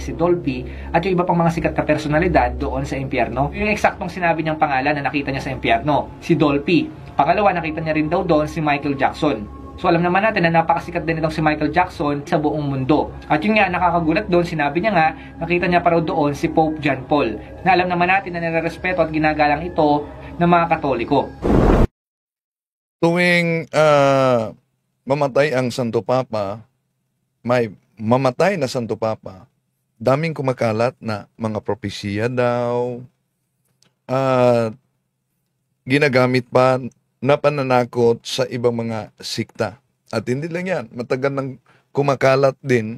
ay si Dolphy at yung iba pang mga sikat na personalidad doon sa impyerno. Yung eksaktong sinabi niyang pangalan na nakita niya sa impyerno, si Dolphy. Pangalawa, nakita niya rin daw doon si Michael Jackson. So alam naman natin na napakasikat din itong si Michael Jackson sa buong mundo. At yun nga, nakakagulat doon, sinabi niya nga, nakita niya pa raw doon si Pope John Paul. Na alam naman natin na nirerespeto at ginagalang ito ng mga Katoliko. Tuwing mamatay ang Santo Papa, may mamatay na Santo Papa, daming kumakalat na mga propesiya daw, at ginagamit pa na pananakot sa ibang mga sikta. At hindi lang yan, matagal nang kumakalat din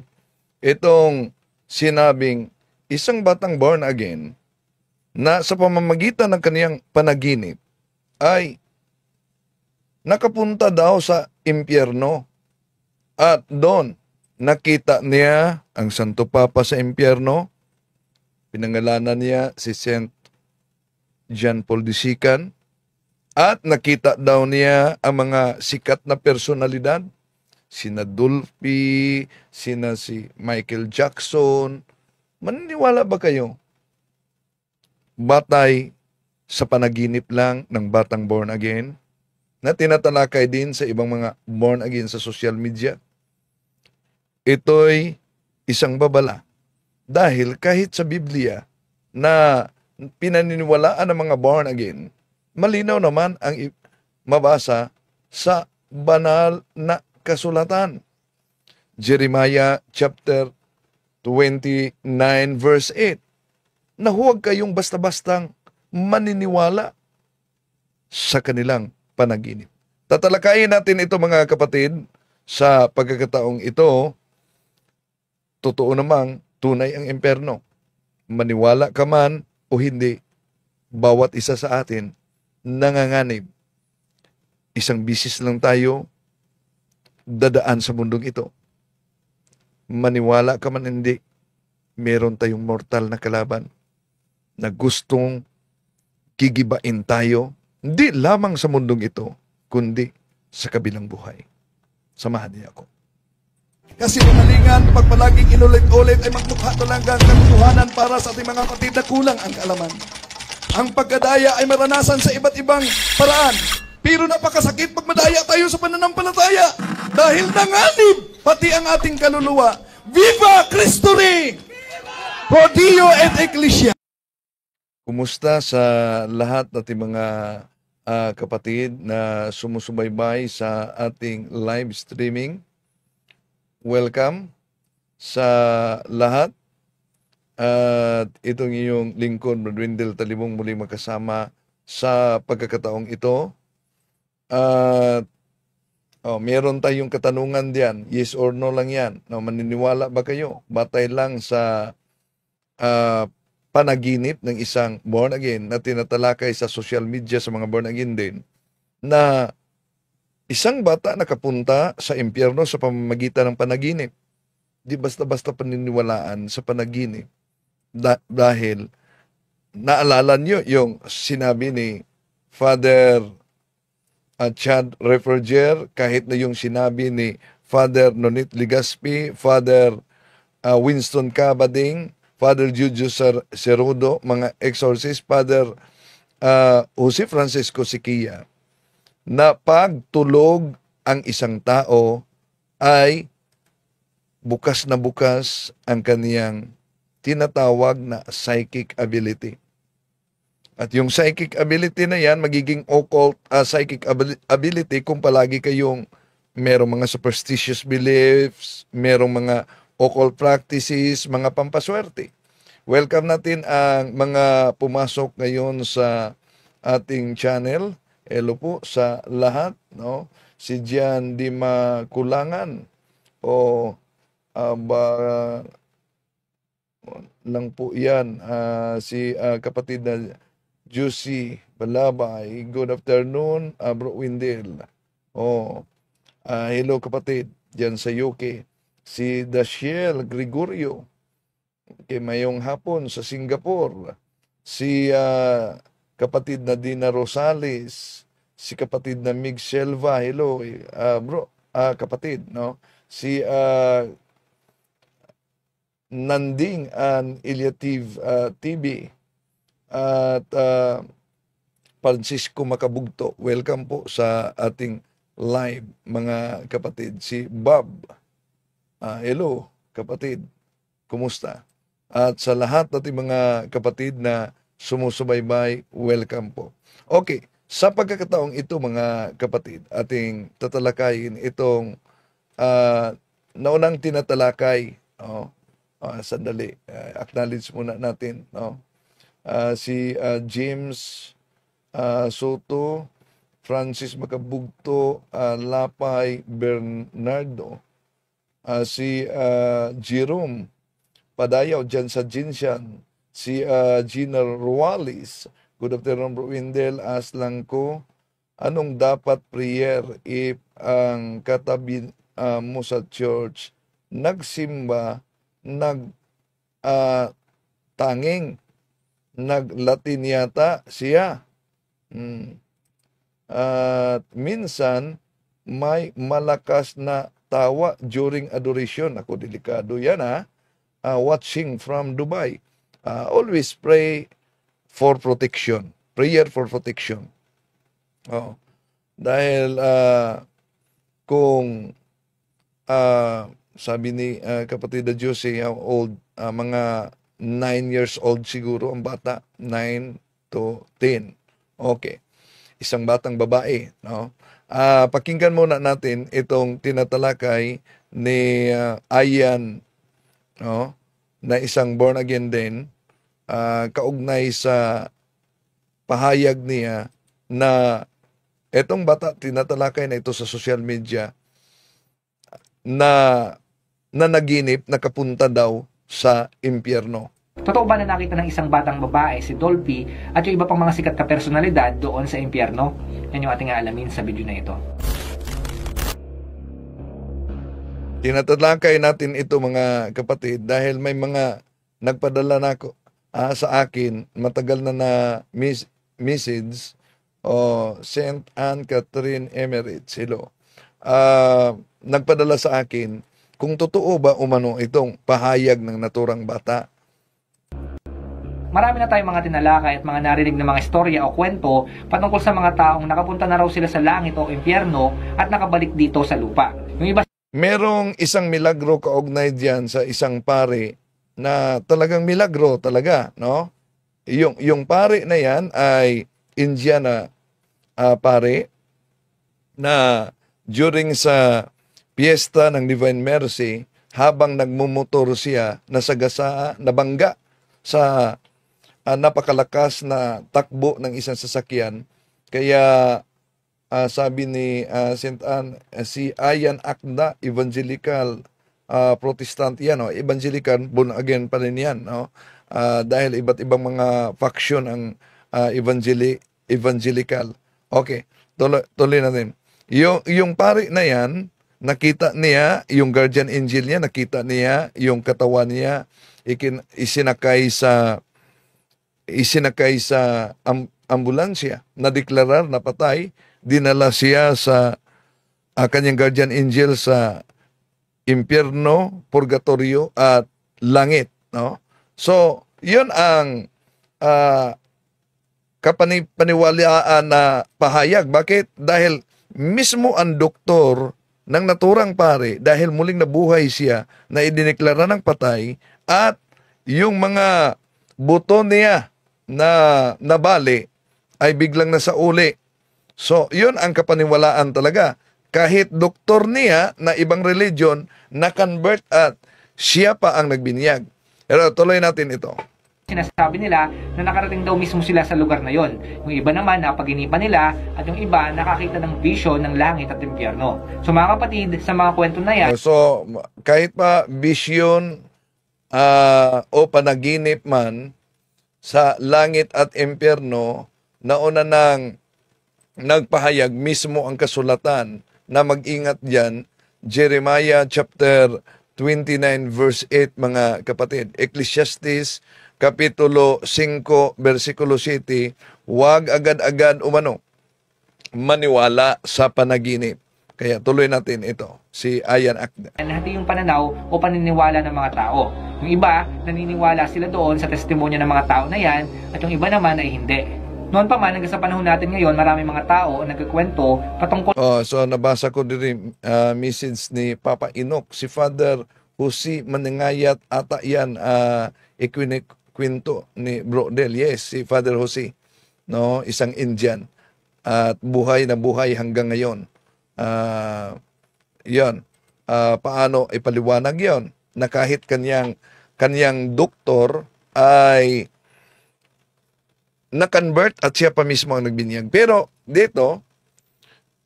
itong sinabing isang batang born again na sa pamamagitan ng kaniyang panaginip ay nakapunta daw sa impyerno at doon nakita niya ang Santo Papa sa impyerno. Pinangalanan niya si Saint John Paul II. At nakita daw niya ang mga sikat na personalidad, sina Dolphy, sina si Michael Jackson. Maniniwala ba kayo? Batay sa panaginip lang ng batang born again, na tinatalakay din sa ibang mga born again sa social media. Ito'y isang babala. Dahil kahit sa Biblia na pinaniniwalaan ng mga born again, malinaw naman ang mabasa sa banal na kasulatan. Jeremiah chapter 29 verse 8, na huwag kayong basta-bastang maniniwala sa kanilang panaginip. Tatalakayin natin ito mga kapatid sa pagkakataong ito. Totoo namang tunay ang impyerno. Maniwala ka man o hindi, bawat isa sa atin nanganganib. Isang bisis lang tayo dadaan sa mundong ito. Maniwala ka man hindi, meron tayong mortal na kalaban na gustong gigibain tayo, hindi lamang sa mundong ito, kundi sa kabilang buhay. Samahan niya ako. Kasi pamalingan, pag palaging inulit-ulit ay magmukha talagang katotohanan para sa ating mga kapatid na kulang ang kaalaman. Ang pagkadaya ay maranasan sa iba't ibang paraan. Pero napakasakit pag madaya tayo sa pananampalataya. Dahil nanganib pati ang ating kaluluwa. Viva Cristo Rey! Pro Dio et Ecclesia! Kumusta sa lahat nating mga kapatid na sumusubaybay sa ating live streaming? Welcome sa lahat. At itong iyong lingkod, Brother Wendell Talimong, muli magkasama sa pagkakataong ito. At meron tayong katanungan diyan, yes or no lang yan. No, maniniwala ba kayo? Batay lang sa panaginip ng isang born again na tinatalakay sa social media sa mga born again din, na isang bata nakapunta sa impyerno sa pamamagitan ng panaginip. Di basta-basta paniniwalaan sa panaginip. Dahil naalala nyo yung sinabi ni Father Chad Referger, kahit na yung sinabi ni Father Nonit Ligaspi, Father Winston Cabading, Father Juju Cerudo, mga exorcist, Father Jose Francisco Siquia, na pagtulog ang isang tao ay bukas na bukas ang kaniyang tinatawag na psychic ability. At yung psychic ability na yan, magiging occult psychic ability kung palagi kayong merong mga superstitious beliefs, merong mga occult practices, mga pampaswerte. Welcome natin ang mga pumasok ngayon sa ating channel. Hello po sa lahat, no? Si Gian Di Makulangan o lang po yan, si kapatid na Juicy Balabay. Good afternoon, Bro Wendell. Hello kapatid dyan sa UK. Si Dashiel Gregorio, kay mayong hapon sa Singapore. Si kapatid na Dina Rosales, si kapatid na Mig Selva. Hello kapatid, no? Si Nanding and Iliative TV at Francisco Macabugto. Welcome po sa ating live, mga kapatid. Si Bob. Hello, kapatid. Kumusta? At sa lahat nating mga kapatid na sumusubaybay, welcome po. Okay, sa pagkakataong ito, mga kapatid, ating tatalakayin itong naunang tinatalakay. Sandali, acknowledge muna natin. Si James Soto, Francis Macabugto, Lapay Bernardo, si Jerome Padayaw dyan sa Jinsian, si Gina Rualis. Good afternoon, Bro Windel. Ask lang ko, anong dapat prayer if ang katabi mo sa church nagsimba, tanging, naglatin yata siya. At minsan, may malakas na tawa during adoration. Ako, delikado yan watching from Dubai. Always pray for protection. Prayer for protection. Dahil kung sabi ni kapatid na Jose, how old? Mga 9 years old siguro ang bata. 9 to 10. Okay. Isang batang babae. Pakinggan muna natin itong tinatalakay ni Ayan, na isang born again din, kaugnay sa pahayag niya na itong bata tinatalakay na ito sa social media na naginip, nakapunta daw sa impyerno. Totoo ba na nakita ng isang batang babae, si Dolphy, at yung iba pang mga sikat na personalidad doon sa impyerno? Yan yung ating aalamin sa video na ito. Tinatalakay natin ito, mga kapatid, dahil may mga nagpadala na sa akin, matagal na message, St. Anne Catherine Emirates, hello. Nagpadala sa akin kung totoo ba umano itong pahayag ng naturang bata. Marami na tayong mga tinalakay at mga narinig na mga istorya o kwento patungkol sa mga taong nakapunta na raw sila sa langit o impyerno at nakabalik dito sa lupa. Yung iba, merong isang milagro kaugnay diyan sa isang pare na talagang milagro talaga, no? Yung pare na yan ay Indiana pare na during sa piyesta ng Divine Mercy, habang nagmumotor siya, nasagasaan, nabangga sa napakalakas na takbo ng isang sasakyan. Kaya sabi ni St. Anne, si Ayan Akda, evangelical Protestant yan, evangelical, born again pa rin yan, dahil iba't ibang mga faction ang evangelical. Okay, tuloy natin. Yung pare na yan, nakita niya, yung guardian angel niya, nakita niya yung katawan niya, isinakay sa ambulansya, nadeklarar na patay, dinala siya sa kanyang guardian angel sa impyerno, purgatorio at langit, no? So, yun ang kapaniwalaan na pahayag. Bakit? Dahil mismo ang doktor ng naturang pare, dahil muling nabuhay siya, na idineklara ng patay, at yung mga buto niya na nabali ay biglang nasauli. So, yun ang kapaniwalaan talaga. Kahit doktor niya na ibang religion, na-convert at siya pa ang nagbinyag. Pero tuloy natin ito. sinasabi nila na nakarating daw mismo sila sa lugar na yon. Yung iba naman napaginipan nila at yung iba nakakita ng vision ng langit at impyerno. So mga kapatid, sa mga kwento na yan, so kahit pa vision o panaginip man sa langit at impyerno, nauna nang nagpahayag mismo ang kasulatan na mag-ingat diyan. Jeremiah chapter 29 verse 8 mga kapatid. Ecclesiastes Kapitulo 5, versikulo 7, huwag agad-agad maniwala sa panaginip. Kaya tuloy natin ito, si Ayan Akda. Hati yung pananaw o paniniwala ng mga tao. Yung iba, naniniwala sila doon sa testimonya ng mga tao na yan, at yung iba naman ay hindi. Noon pa man, hanggang sa panahon natin ngayon, marami mga tao ang nagkikwento patungkol So nabasa ko din message ni Papa Inok, si Father Jose Maningayat ata yan, ikwento ni Bro Del. Yes, si Father Jose, no, isang Indian, at buhay na buhay hanggang ngayon. Yon, paano ipaliwanag yon na kahit kanyang doktor ay na-convert at siya pa mismo ang nagbinyag. Pero dito,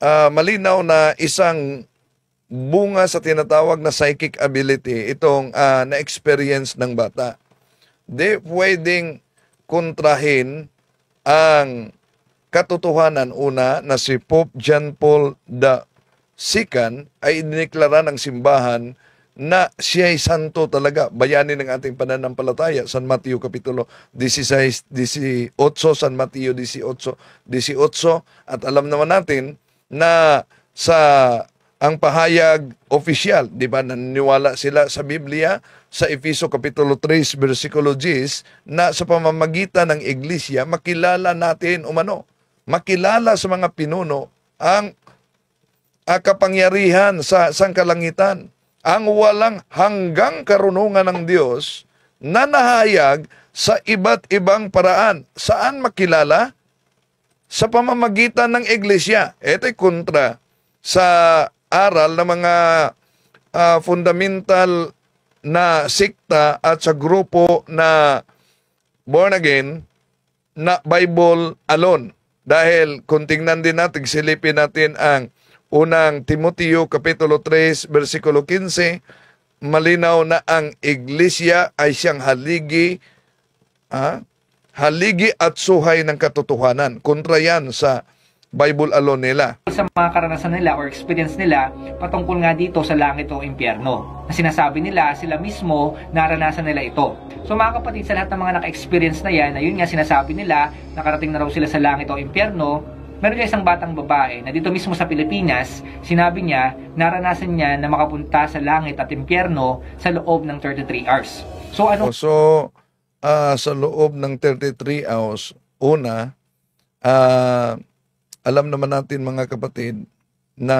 malinaw na isang bunga sa tinatawag na psychic ability itong na-experience ng bata. Di pwedeng kontrahin ang katotohanan una na si Pope John Paul II ay iniklara ng simbahan na siya ay santo talaga, bayani ng ating pananampalataya. San Mateo Kapitulo 16, 18, San Mateo 18, at alam naman natin na sa ang pahayag opisyal, di ba, naniniwala sila sa Biblia sa Efeso Kapitulo 3, versikulo 10, na sa pamamagitan ng iglesia, makilala natin makilala sa mga pinuno ang kapangyarihan sa sangkalangitan, ang walang hanggang karunungan ng Diyos na nahayag sa iba't ibang paraan. Saan makilala? Sa pamamagitan ng iglesia. Ito'y kontra sa aral ng mga fundamental na sikta at sa grupo na born again na Bible alone. Dahil kung tingnan din natin, silipin natin ang unang Timoteo Kapitulo 3, versikulo 15, malinaw na ang iglesia ay siyang haligi at suhay ng katotohanan. Kontra yan sa Bible alone nila. Sa mga karanasan nila or experience nila patungkol nga dito sa langit o impyerno. Na sinasabi nila, sila mismo naranasan nila ito. So mga kapatid, sa lahat ng mga naka-experience na yan, ayun nga sinasabi nila, nakarating na raw sila sa langit o impyerno. Meron niya isang batang babae na dito mismo sa Pilipinas, sinabi niya, naranasan niya na makapunta sa langit at impyerno sa loob ng 33 hours. So ano? So, sa loob ng 33 hours, una, alam naman natin mga kapatid na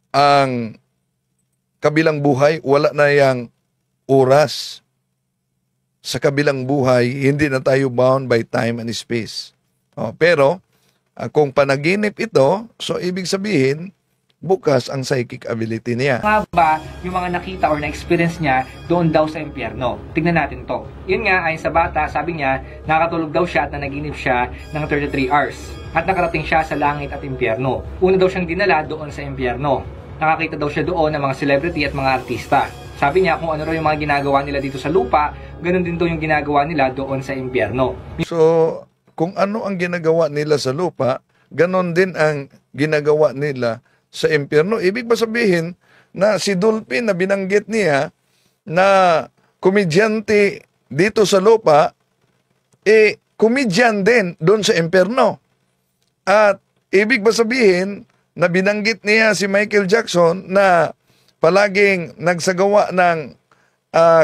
ang kabilang buhay, wala na yang oras. Sa kabilang buhay, hindi na tayo bound by time and space. Pero, kung panaginip ito, so ibig sabihin, bukas ang psychic ability niya. Nga ba yung mga nakita or na-experience niya doon daw sa impyerno? Tignan natin to. Yun nga, ayon sa bata, sabi niya, nakatulog daw siya at nanaginip siya ng 33 hours. At nakarating siya sa langit at impyerno. Una daw siyang dinala doon sa impyerno. Nakakita daw siya doon ng mga celebrity at mga artista. Sabi niya kung ano raw yung mga ginagawa nila dito sa lupa, ganun din daw yung ginagawa nila doon sa impyerno. So, kung ano ang ginagawa nila sa lupa, ganun din ang ginagawa nila sa impyerno. Ibig ba sabihin na si Dolphy na binanggit niya na komedyante dito sa lupa, komedyan din doon sa impyerno. At ibig ba sabihin na binanggit niya si Michael Jackson na palaging nagsagawa ng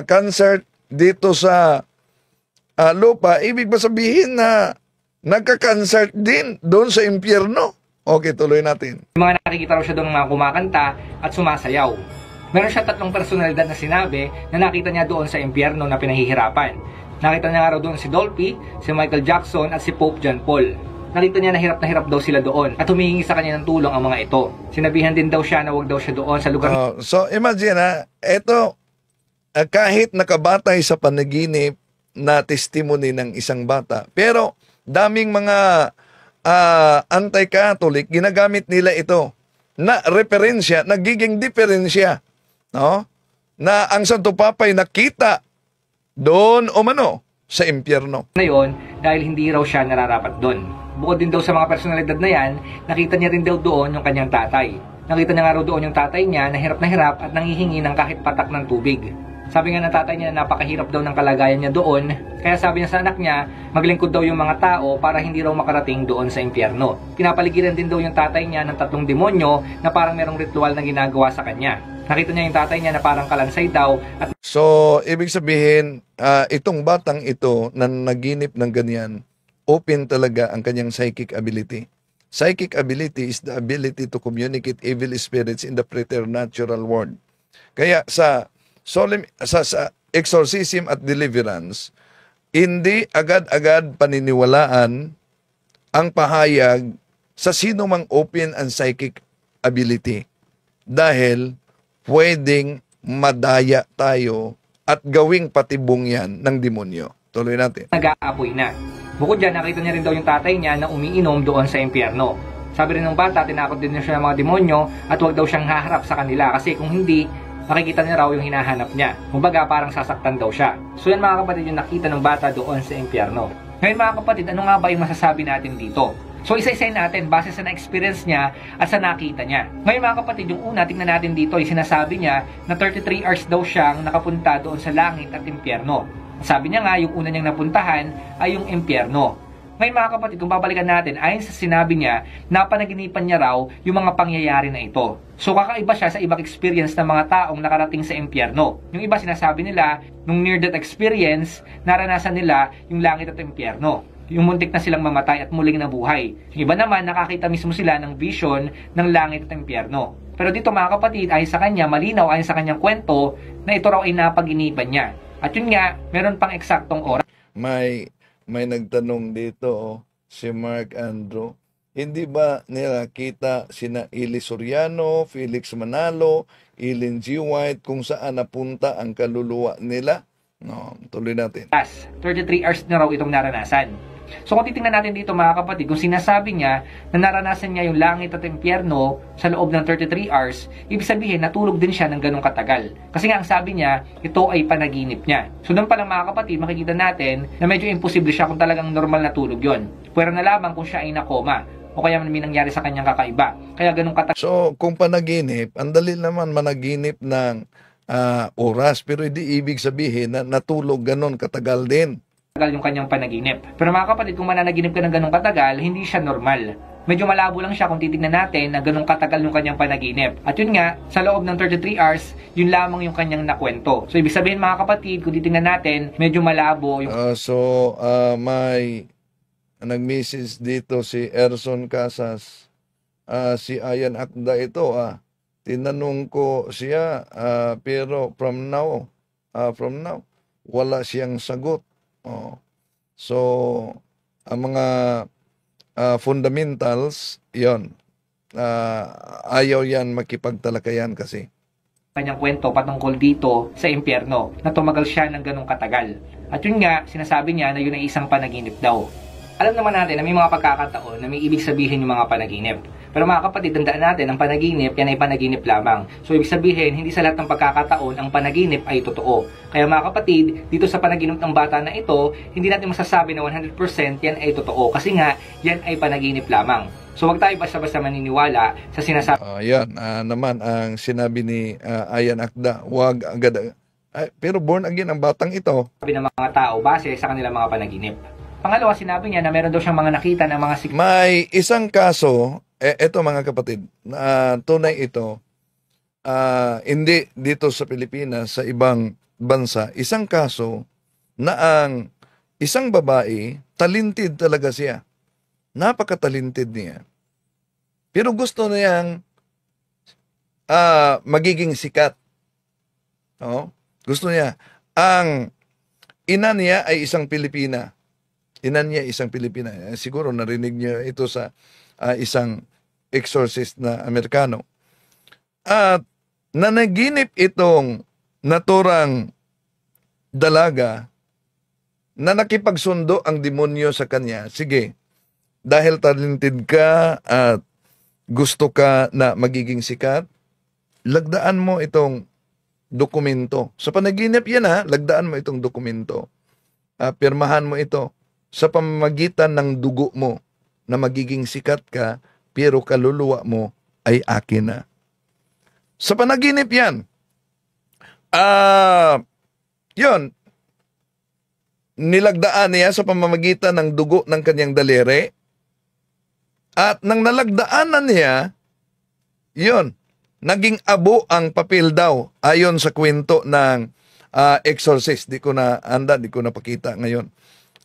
concert dito sa lupa, ibig ba sabihin na nagka-concert din doon sa impyerno? Okay, tuloy natin. Mga nakikita raw siya doon ng mga kumakanta at sumasayaw. Meron siya 3 personalidad na sinabi na nakita niya doon sa impyerno na pinahihirapan. Nakita niya nga raw doon si Dolphy, si Michael Jackson at si Pope John Paul. Nakita niya na hirap daw sila doon at humihingi sa kanya ng tulong ang mga ito. Sinabihan din daw siya na wag daw siya doon sa lugar. So imagine ito, kahit nakabatay sa panaginip na testimony ng isang bata, pero daming mga anti-Catholic, ginagamit nila ito na referensya, nagiging diferensya, no? Na ang Santo Papa ay nakita doon umano sa impyerno. Ngayon, dahil hindi raw siya nararapat doon. Bukod din daw sa mga personalidad na yan, nakita niya rin daw doon yung kanyang tatay. Nakita niya nga raw doon yung tatay niya na hirap at nanghihingi ng kahit patak ng tubig. Sabi nga ng tatay niya na napakahirap daw ng kalagayan niya doon. Kaya sabi niya sa anak niya, maglingkod daw yung mga tao para hindi raw makarating doon sa impyerno. Pinapaligiran din daw yung tatay niya ng 3 demonyo na parang merong ritual na ginagawa sa kanya. Nakita niya yung tatay niya na parang kalansay daw at So, ibig sabihin, itong batang ito na naginip ng ganyan, open talaga ang kanyang psychic ability. Psychic ability is the ability to communicate evil spirits in the preternatural world. Kaya sa exorcism at deliverance, hindi agad-agad paniniwalaan ang pahayag sa sino mang open ang psychic ability. Dahil pwedeng madaya tayo at gawing patibong yan ng demonyo. Tuloy natin. nag-aapoy na. Bukod dyan, nakita niya rin daw yung tatay niya na umiinom doon sa impyerno. Sabi rin ng bata, tinakot din siya ng mga demonyo at huwag daw siyang haharap sa kanila kasi kung hindi, makikita niya raw yung hinahanap niya. Kumbaga parang sasaktan daw siya. So yan mga kapatid yung nakita ng bata doon sa impyerno. Ngayon mga kapatid, ano nga ba yung masasabi natin dito? So isa-isay natin base sa na-experience niya at sa nakita niya. Ngayon mga kapatid, yung una, tingnan natin dito, yung sinasabi niya na 33 hours daw siyang nakapunta doon sa langit at impyerno. Sabi niya nga, yung una niyang napuntahan ay yung impyerno. Ngayon mga kapatid, kung babalikan natin, ayon sa sinabi niya, napanaginipan niya raw yung mga pangyayari na ito. So kakaiba siya sa ibang experience ng mga taong nakarating sa impyerno. Yung iba sinasabi nila, nung near-death experience, naranasan nila yung langit at impyerno. Yung muntik na silang mamatay at muling nabuhay. Yung iba naman, nakakita mismo sila ng vision ng langit at impyerno. Pero dito mga kapatid, ayon sa kanya, malinaw ayon sa kanyang kwento, na ito raw ay napaginipan niya. At yun nga, meron pang eksaktong oras. May nagtanong dito, si Mark Andrew, hindi ba nila kita sina Ili Soriano, Felix Manalo, Ellen G. White, kung saan napunta ang kaluluwa nila? No, tuloy natin. 33 hours na raw itong naranasan. So kung titingnan natin dito mga kapatid, kung sinasabi niya na naranasan niya yung langit at impyerno sa loob ng 33 hours, ibig sabihin natulog din siya ng ganong katagal. Kasi nga ang sabi niya, ito ay panaginip niya. So doon pa lang mga kapatid, makikita natin na medyo imposible siya kung talagang normal na tulog yon. Pwera na lamang kung siya ay nakoma o kaya may nangyari sa kanyang kakaiba. Kaya ganong katagal. So kung panaginip, ang dali naman managinip ng oras, pero hindi ibig sabihin na natulog ganon katagal din. Yung kanyang panaginip. Pero mga kapatid, kung mananaginip ka ng ganong katagal, hindi siya normal. Medyo malabo lang siya kung titignan natin na ganong katagal yung kanyang panaginip. At yun nga, sa loob ng 33 hours, yun lamang yung kanyang nakwento. So ibig sabihin mga kapatid, kung titignan natin, medyo malabo yung may nag-message dito si Erson Casas, si Ayan Akda ito, tinanong ko siya, pero from now, wala siyang sagot. So, ang mga fundamentals, yon, ayaw yan makipagtalakayan kasi. Kanyang kwento patungkol dito sa impyerno na tumagal siya ng ganong katagal. At yun nga, sinasabi niya na yun ay isang panaginip daw. Alam naman natin na may mga pagkakataon na may ibig sabihin yung mga panaginip. Pero mga kapatid, tandaan natin, ang panaginip, yan ay panaginip lamang. So, ibig sabihin, hindi sa lahat ng pagkakataon, ang panaginip ay totoo. Kaya mga kapatid, dito sa panaginip ng bata na ito, hindi natin masasabi na 100% yan ay totoo. Kasi nga, yan ay panaginip lamang. So, wag tayo basta-basta maniniwala sa sinasabi. Yan, naman, ang sinabi ni Ayan Akda, wag agad. Pero born again ang batang ito. Sabi ng mga tao base sa kanilang mga panaginip. Pangalawa, sinabi niya na meron daw siyang mga nakita ng mga May isang kaso, eto mga kapatid, tunay ito, hindi dito sa Pilipinas, sa ibang bansa, isang kaso na ang isang babae, talented talaga siya. Napaka-talented niya. Pero gusto niyang magiging sikat. Gusto niya. Ang ina niya ay isang Pilipina. Siguro narinig niyo ito sa isang exorcist na Amerikano. At nanaginip itong naturang dalaga na nakipagsundo ang demonyo sa kanya. Sige, dahil talented ka at gusto ka na magiging sikat, lagdaan mo itong dokumento. Sa panaginip yan lagdaan mo itong dokumento. Pirmahan mo ito sa pamamagitan ng dugo mo na magiging sikat ka, pero kaluluwa mo ay akin na. Sa panaginip yan, Yun, nilagdaan niya sa pamamagitan ng dugo ng kanyang daliri. At nang nalagdaanan niya, yun, naging abo ang papel daw ayon sa kwento ng exorcist. Di ko na pakita ngayon.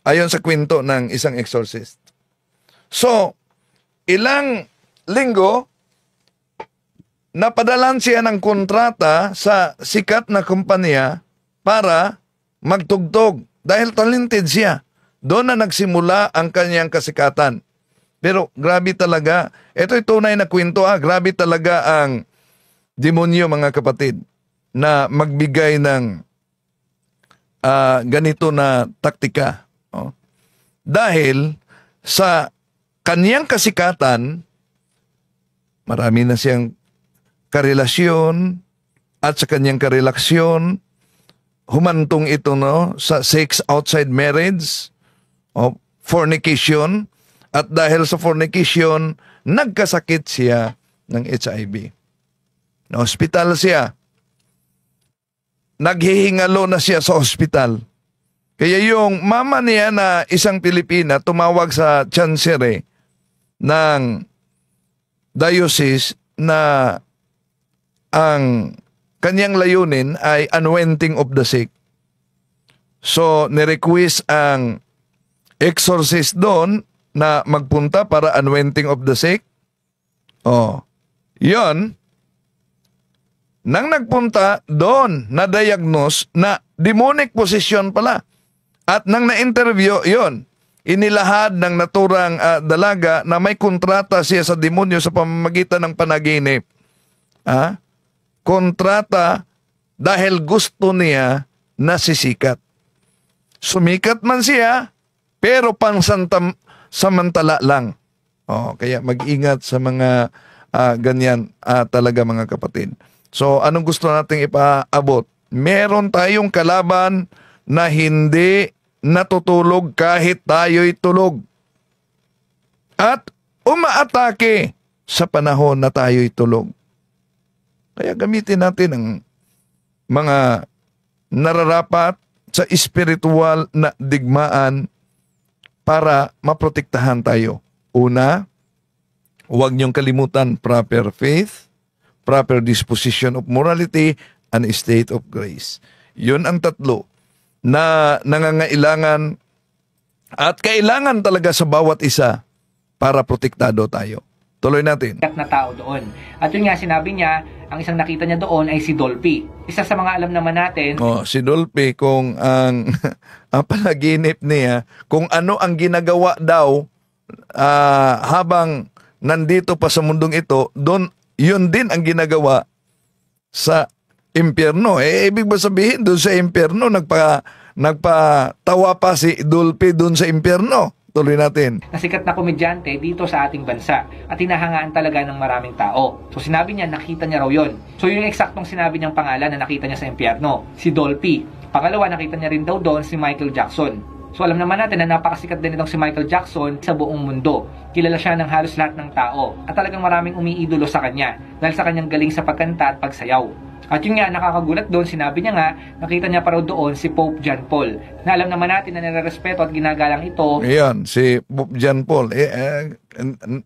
Ayon sa kwento ng isang exorcist. So, ilang linggo, napadalan siya ng kontrata sa sikat na kumpanya para magtugtog. Dahil talented siya. Doon na nagsimula ang kanyang kasikatan. Pero grabe talaga, ito'y tunay na kwento grabe talaga ang demonyo mga kapatid na magbigay ng ganito na taktika. Oh. Dahil sa kaniyang kasikatan, marami na siyang karelasyon at sa kaniyang karelasyon, humantong ito sa sex outside marriage, fornication, at dahil sa fornication, nagkasakit siya ng HIV. Na-hospital siya. Naghihingalo na siya sa hospital. Kaya yung mama niya na isang Pilipina tumawag sa chancere ng diocese na ang kanyang layunin ay anointing of the sick. So, nirequest ang exorcist doon na magpunta para anointing of the sick. Yon. Nang nagpunta doon, na-diagnose na demonic possession pala. At nang na-interview, yon, inilahad ng naturang dalaga na may kontrata siya sa demonyo sa pamamagitan ng panaginip. Kontrata dahil gusto niya na sisikat. Sumikat man siya, pero samantala lang. Kaya mag-ingat sa mga ganyan talaga mga kapatid. So, anong gusto nating ipaabot? Meron tayong kalaban na hindi natutulog kahit tayo'y tulog. At umaatake sa panahon na tayo'y tulog. Kaya gamitin natin ang mga nararapat sa espiritual na digmaan para maprotektahan tayo. Una, huwag niyong kalimutan proper faith, proper disposition of morality, and state of grace. Yun ang tatlo na nangangailangan at kailangan talaga sa bawat isa para protektado tayo. Tuloy natin. Na tao doon. At yun nga, sinabi niya, ang isang nakita niya doon ay si Dolphy. Isa sa mga alam naman natin. Si Dolphy, kung ang panaginip niya, kung ano ang ginagawa daw habang nandito pa sa mundong ito, doon, yun din ang ginagawa sa impyerno. Ibig ba sabihin, doon sa impyerno, nagpatawa pa si Dolphy doon sa impyerno. Tuloy natin. Na sikat na komedyante dito sa ating bansa at hinahangaan talaga ng maraming tao. So sinabi niya, nakita niya raw yun. So yung eksaktong sinabi niyang pangalan na nakita niya sa impyerno, si Dolphy. Pangalawa, nakita niya rin daw doon si Michael Jackson. So alam naman natin na napakasikat din itong si Michael Jackson sa buong mundo. Kilala siya ng halos lahat ng tao at talagang maraming umiidolo sa kanya dahil sa kanyang galing sa pagkanta at pagsayaw. At yun nga, nakakagulat doon, sinabi niya nga, nakita niya pa raw doon si Pope John Paul. Na alam naman natin na nirerespeto at ginagalang ito. Ayan, si Pope John Paul.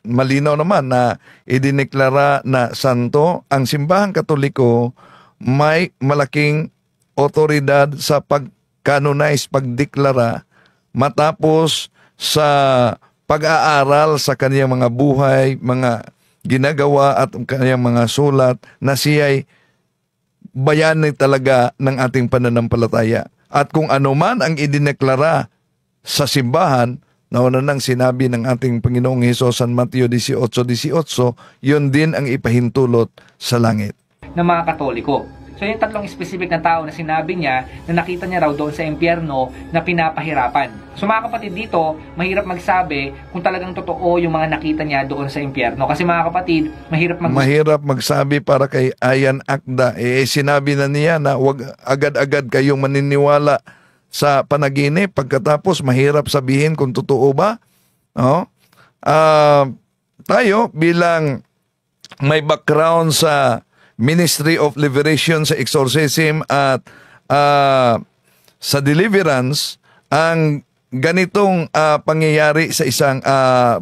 Malinaw naman na idineklara na santo. Ang simbahang katoliko may malaking otoridad sa pag-canonize, pagdeklara matapos sa pag-aaral sa kaniyang mga buhay, mga ginagawa at kaniyang mga sulat na siya'y bayani talaga ng ating pananampalataya. At kung ano man ang idineklara sa simbahan, nauna nang sinabi ng ating Panginoong Hesus San Mateo 18:18, yun din ang ipahintulot sa langit. Ng mga Katoliko. So yung tatlong specific na tao na sinabi niya na nakita niya raw doon sa impyerno na pinapahirapan. So mga kapatid, dito, mahirap magsabi kung talagang totoo yung mga nakita niya doon sa impyerno. Kasi mga kapatid, mahirap magsabi para kay Ayan Akda. Sinabi na niya na wag agad-agad kayong maniniwala sa panaginip. Pagkatapos, mahirap sabihin kung totoo ba. Tayo bilang may background sa Ministry of Liberation sa Exorcism at sa deliverance ang ganitong pangyayari sa isang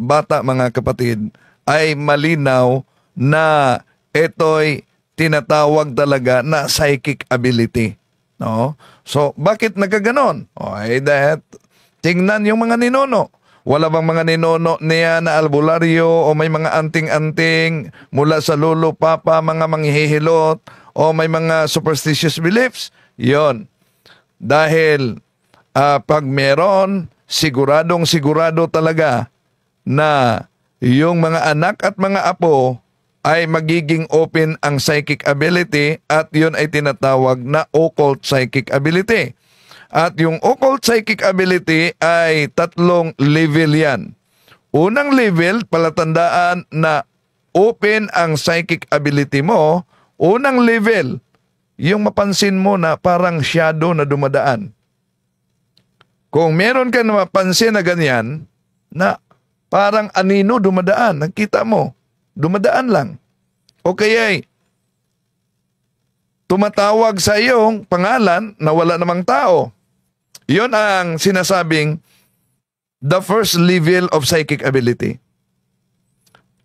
bata, mga kapatid, ay malinaw na ito'y tinatawag talaga na psychic ability. No? So, bakit nagkaganon? Okay, that tingnan yung mga ninuno. Wala bang mga ninuno niya na albularyo o may mga anting-anting mula sa lolo, papa, mga manghihilot o may mga superstitious beliefs? Yon. Dahil pag meron, siguradong-sigurado talaga na yung mga anak at mga apo ay magiging open ang psychic ability at yun ay tinatawag na occult psychic ability. At yung occult psychic ability ay 3 level yan. Unang level, palatandaan na open ang psychic ability mo. Unang level, yung mapansin mo na parang shadow na dumadaan. Kung meron ka na mapansin na ganyan, na parang anino dumadaan, nakita mo, dumadaan lang. O kaya'y tumatawag sa iyong pangalan na wala namang tao. Yun ang sinasabing the first level of psychic ability.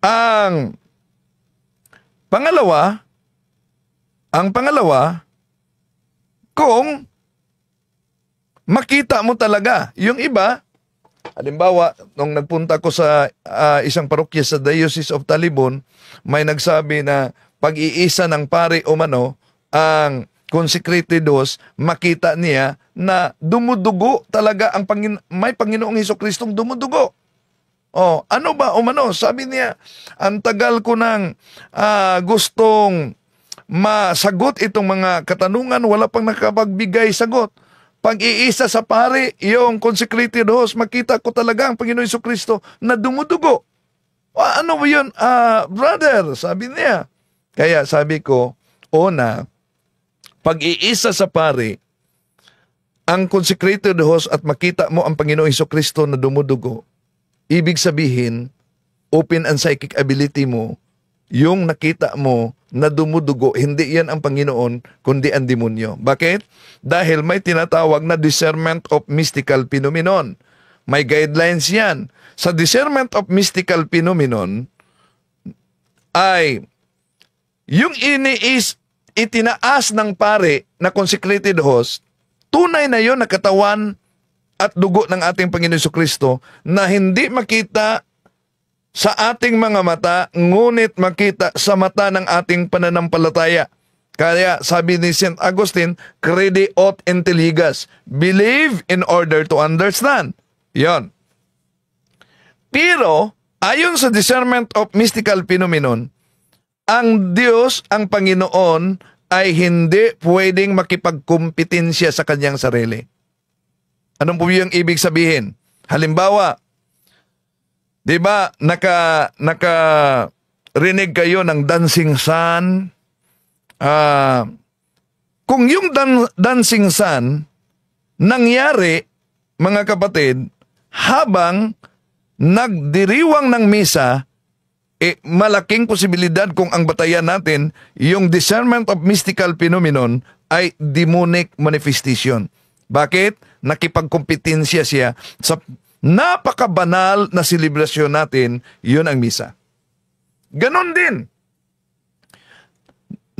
Ang pangalawa, kung makita mo talaga, yung iba, halimbawa, nung nagpunta ko sa isang parokya sa Diocese of Talibon, may nagsabi na pag-iisa ng pare o mano, ang consecrated host, makita niya na dumudugo talaga ang may Panginoong Hesus-Kristong dumudugo. Oh, ano ba o mano? Sabi niya, ang tagal ko nang gustong masagot itong mga katanungan, wala pang nakapagbigay sagot. Pag-iisa sa pare, yung consecrated host, makita ko talaga ang Panginoong Hesus-Kristo na dumudugo. Ano ba yun? Brother, sabi niya. Kaya sabi ko, pag-iisa sa pare, ang consecrated host at makita mo ang Panginoong Hesus-Kristo na dumudugo, ibig sabihin, open ang psychic ability mo, yung nakita mo na dumudugo, hindi yan ang Panginoon, kundi ang demonyo. Bakit? Dahil may tinatawag na discernment of mystical phenomenon. May guidelines yan. Sa discernment of mystical phenomenon, ay yung itinaas ng pare na consecrated host, tunay na yon na katawan at dugo ng ating Panginoon Jesucristo na hindi makita sa ating mga mata, ngunit makita sa mata ng ating pananampalataya. Kaya sabi ni St. Augustine, crede aut intelligas, believe in order to understand. Yon. Pero, ayon sa discernment of mystical phenomenon, ang Diyos, ang Panginoon, ay hindi pwedeng makipagkumpetensya sa kanyang sarili. Anong po yung ibig sabihin? Halimbawa, di ba, nakarinig kayo ng dancing sun? Kung yung dancing sun nangyari, mga kapatid, habang nagdiriwang ng misa, malaking posibilidad kung ang batayan natin, yung discernment of mystical phenomenon ay demonic manifestation. Bakit? Nakipagkompetensya siya sa napakabanal na selebrasyon natin, yun ang misa. Ganon din.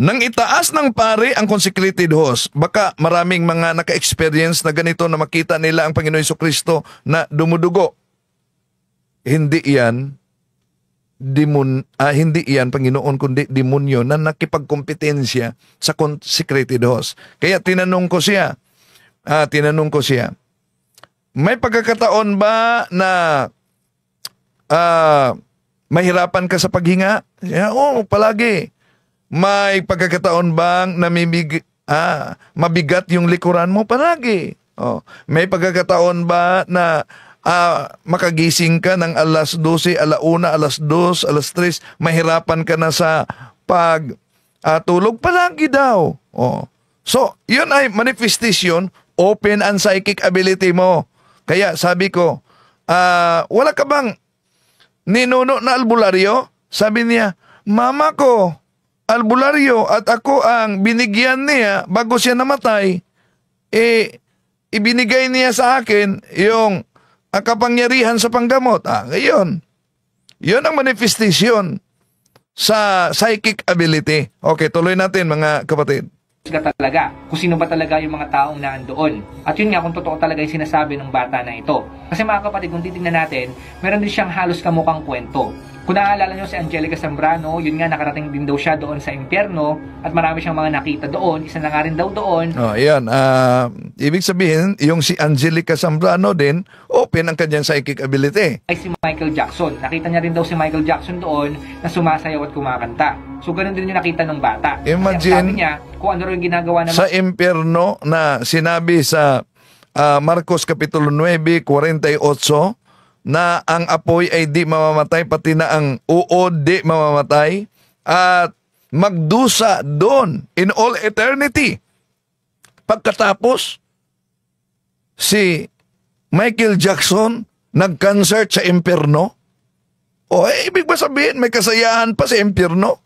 Nang itaas ng pare ang consecrated host, baka maraming mga naka-experience na ganito na makita nila ang Panginoon Jesucristo na dumudugo. Hindi yan Panginoon, kundi demonyo na nakipagkompetensya sa consecrated host. Kaya tinanong ko siya, may pagkakataon ba na mahirapan ka sa paghinga? Oo, palagi. May pagkakataon bang mabigat yung likuran mo? Palagi. May pagkakataon ba na makagising ka ng alas 12, alauna, alas 2, alas 3, mahirapan ka na sa pagtulog? Palagi daw. So, yun ay manifestation, open ang psychic ability mo. Kaya sabi ko, wala ka bang ninuno na albularyo? Sabi niya, mama ko, albularyo at ako ang binigyan niya bago siya namatay. ibinigay niya sa akin yung kapangyarihan sa panggamot. Ngayon, yun ang manifestation sa psychic ability. Okay, tuloy natin mga kapatid. Talaga kung sino ba talaga yung mga taong naandoon. At yun nga kung totoo talaga yung sinasabi ng bata na ito. Kasi mga kapatid, kung titingnan natin, meron din siyang halos kamukhang kwento. Kung naaalala nyo si Angelica Zambrano, yun nga nakarating din daw siya doon sa impyerno at marami siyang mga nakita doon. Isa na nga rin daw doon. Ayan. Ibig sabihin, yung si Angelica Zambrano din, open ang kanyang psychic ability. Ay si Michael Jackson. Nakita niya rin daw si Michael Jackson doon na sumasayaw at kumakanta. So ganun din yung nakita ng bata. Imagine, sabi niya, kung ano rin ginagawa ng sa impyerno na sinabi sa Marcos Kapitulo 9:48 na ang apoy ay di mamamatay, pati na ang uod di mamamatay, at magdusa doon in all eternity. Pagkatapos, si Michael Jackson nag-concert sa impyerno. Ibig ba sabihin may kasayahan pa sa impyerno?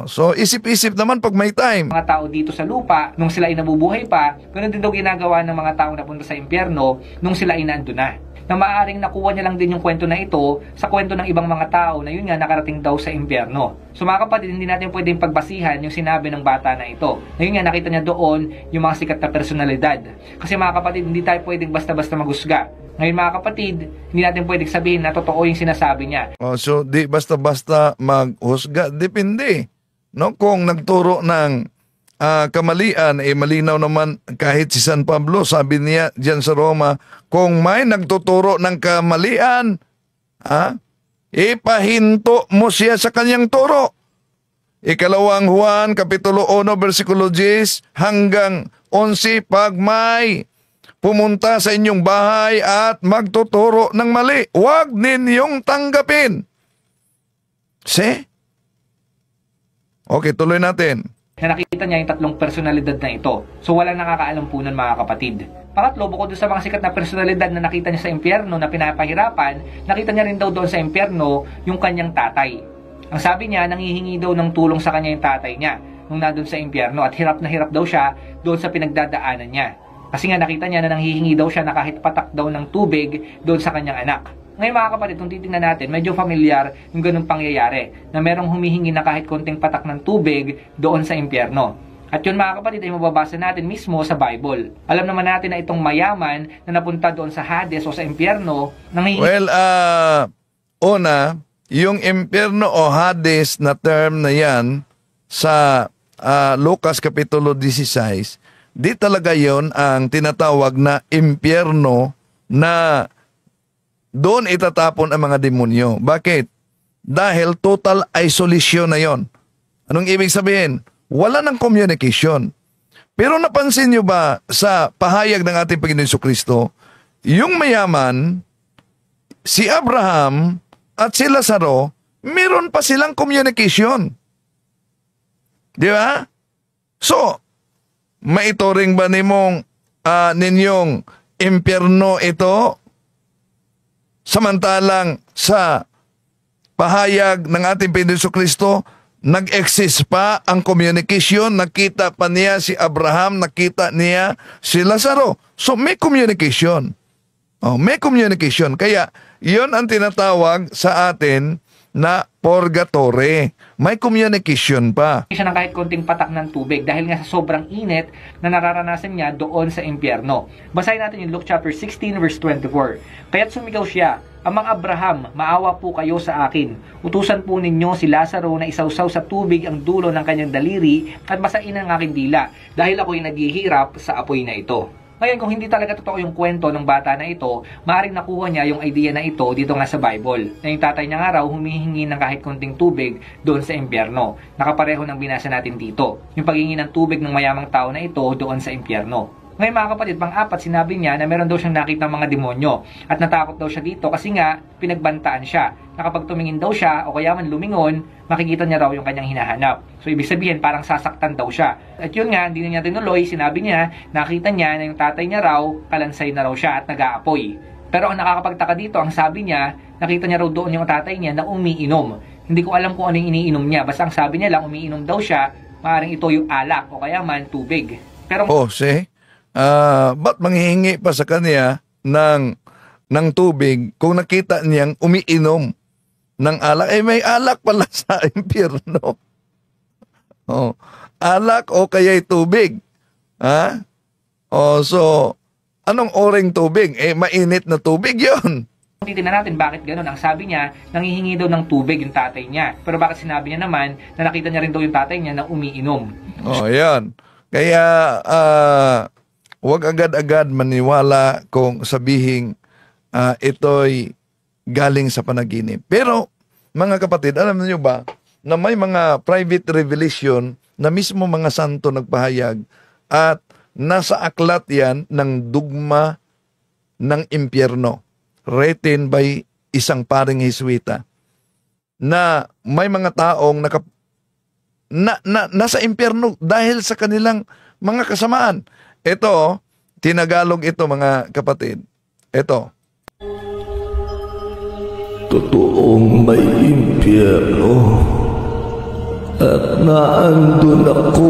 So isip-isip naman pag may time. Mga tao dito sa lupa, nung sila ay nabubuhay pa, ganun din daw ginagawa ng mga taong napunta sa impyerno nung sila ay nandun na. Na maaaring nakuha niya lang din yung kwento na ito sa kwento ng ibang mga tao na yun nga nakarating daw sa impyerno. So mga kapatid, hindi natin pwedeng pagbasihan yung sinabi ng bata na ito. Na yun nga nakita niya doon yung mga sikat na personalidad. Kasi mga kapatid, hindi tayo pwedeng basta-basta maghusga. Ngayon mga kapatid, hindi natin pwedeng sabihin na totoo yung sinasabi niya. So di basta-basta maghusga, depende. No, kung nagturo ng kamalian, malinaw naman kahit si San Pablo, sabi niya diyan sa Roma, kung may nagtuturo ng kamalian, ipahinto mo siya sa kanyang turo. Ikalawang Juan, Kapitulo 1, versikulo 10 hanggang 11, pag may pumunta sa inyong bahay at magtuturo ng mali, huwag ninyong tanggapin. See? Okay, tuloy natin. Na nakita niya yung tatlong personalidad na ito. So walang nakakaalam po nun mga kapatid. Pangatlo, bukod doon sa mga sikat na personalidad na nakita niya sa impyerno na pinapahirapan, nakita niya rin daw doon sa impyerno yung kanyang tatay. Ang sabi niya, nanghihingi daw ng tulong sa kanya yung tatay niya nung nandun sa impyerno at hirap na hirap daw siya doon sa pinagdadaanan niya. Kasi nga nakita niya na nanghihingi daw siya na kahit patak daw ng tubig doon sa kanyang anak. Ngayon mga kapatid, kung titingnan natin, medyo familiar yung ganung pangyayari na merong humihingi na kahit konting patak ng tubig doon sa impyerno. At yun mga kapatid ay mababasa natin mismo sa Bible. Alam naman natin na itong mayaman na napunta doon sa Hades o sa impyerno, Well, una, yung impyerno o Hades na term na yan sa Lucas Kapitulo 16, di talaga yon ang tinatawag na impyerno na doon itatapon ang mga demonyo. Bakit? Dahil total isolation na yon. Anong ibig sabihin? Wala ng communication. Pero napansin nyo ba sa pahayag ng ating Panginoon Jesucristo, yung mayaman, si Abraham at si Lazaro, meron pa silang communication. Di ba? So, maituring ba ninyong impyerno ito? Samantalang sa pahayag ng ating Panginoon Jesucristo, nag-exist pa ang communication, nakita pa niya si Abraham, nakita niya si Lazaro. So may communication. May communication. Kaya yon ang tinatawag sa atin na purgatory. May communication pa. siya ng kahit konting patak ng tubig dahil nga sa sobrang init na nararanasan niya doon sa impyerno. Basahin natin yung Luke chapter 16 verse 24. Kaya't sumigaw siya, Amang Abraham, maawa po kayo sa akin. Utusan po ninyo si Lazaro na isawsaw sa tubig ang dulo ng kanyang daliri at basain ang aking dila dahil ako'y naghihirap sa apoy na ito. Ngayon, kung hindi talaga totoo yung kwento ng bata na ito, maaaring nakuha niya yung idea na ito dito nga sa Bible. Na yung tatay niya nga raw humihingi ng kahit konting tubig doon sa impyerno. Nakapareho ng binasa natin dito. Yung paghingi ng tubig ng mayamang tao na ito doon sa impyerno. Ngayon mga kapatid, pang-apat, sinabi niya na meron daw siyang nakita ng mga demonyo at natakot daw siya dito kasi nga pinagbantaan siya na kapag tumingin daw siya o kaya man lumingon, makikita niya raw yung kanyang hinahanap. So ibig sabihin parang sasaktan daw siya. At yun nga, hindi na niya tinuloy, sinabi niya, nakita niya na yung tatay niya raw, kalansay na raw siya at nag-aapoy. Pero ang nakakapagtaka dito, ang sabi niya, nakita niya raw doon yung tatay niya na umiinom. Hindi ko alam kung ano yung iniinom niya, basta ang sabi niya lang, umiinom daw siya, maaaring ito yung alak o kaya man tubig. Pero see? ba't manghihingi pa sa kanya ng tubig kung nakita niyang umiinom ng alak? May alak pala sa impyerno. Oh, alak o kaya'y tubig. Ha? So, anong oreng tubig? Mainit na tubig yon. Titignan natin bakit ganun. Ang sabi niya, nanghihingi daw ng tubig yung tatay niya. Pero bakit sinabi niya naman na nakita niya rin daw yung tatay niya na umiinom? Yan. Kaya, huwag agad-agad maniwala kung sabihing ito'y galing sa panaginip. Pero, mga kapatid, alam niyo ba na may mga private revelation na mismo mga santo nagpahayag at nasa aklat yan ng dugma ng impyerno, written by isang paring Jesuita, na may mga taong nasa impyerno dahil sa kanilang mga kasamaan. Ito, tinagalog ito mga kapatid. Ito. Totoong may impyerno at naandun ako.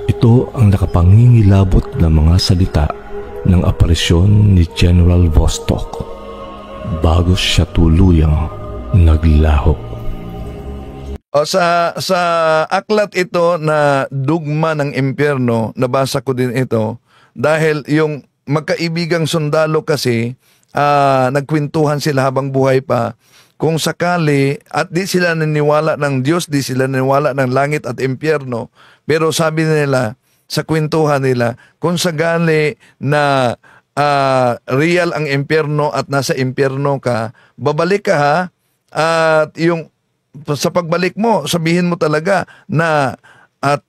Ito ang nakapangingilabot na mga salita ng aparisyon ni General Vostok bago siya tuluyang naglaho. Sa aklat ito na dugma ng impyerno, nabasa ko din ito dahil yung magkaibigang sundalo kasi nagkwentuhan sila habang buhay pa kung sakali at di sila naniwala ng Diyos, di sila naniwala ng langit at impyerno, pero sabi nila sa kwentuhan nila, kung sakali na real ang impyerno at nasa impyerno ka, babalik ka ha, at yung sa pagbalik mo, sabihin mo talaga na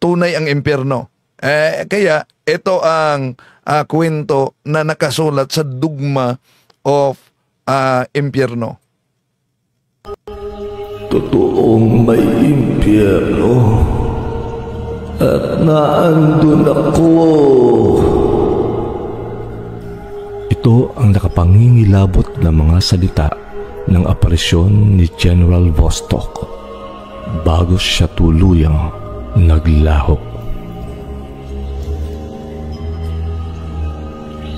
tunay ang impyerno. Kaya ito ang kwento na nakasulat sa dugma of impyerno. Totoong may impyerno at naandun ako. Ito ang nakapangingilabot na mga salita ng aparisyon ni General Vostok bago siya tuluyang naglaho.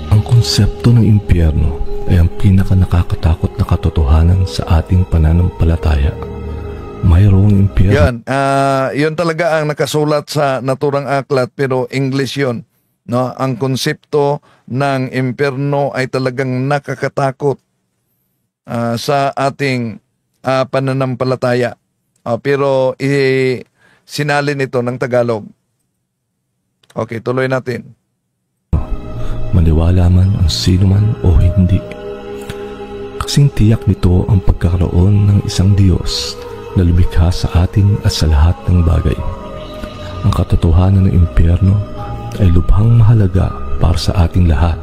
Ang konsepto ng impyerno ay ang pinaka-nakakatakot na katotohanan sa ating pananampalataya. Mayroong impyerno. Yan, yun talaga ang nakasulat sa naturang aklat, pero English yun. No? Ang konsepto ng impyerno ay talagang nakakatakot sa ating pananampalataya. Pero sinalin ito ng Tagalog. Okay, tuloy natin. Maniwala man ang sino man o hindi. Kasing tiyak nito ang pagkakaroon ng isang Diyos na lumikha sa atin at sa lahat ng bagay. Ang katotohanan ng impyerno ay lubhang mahalaga para sa ating lahat,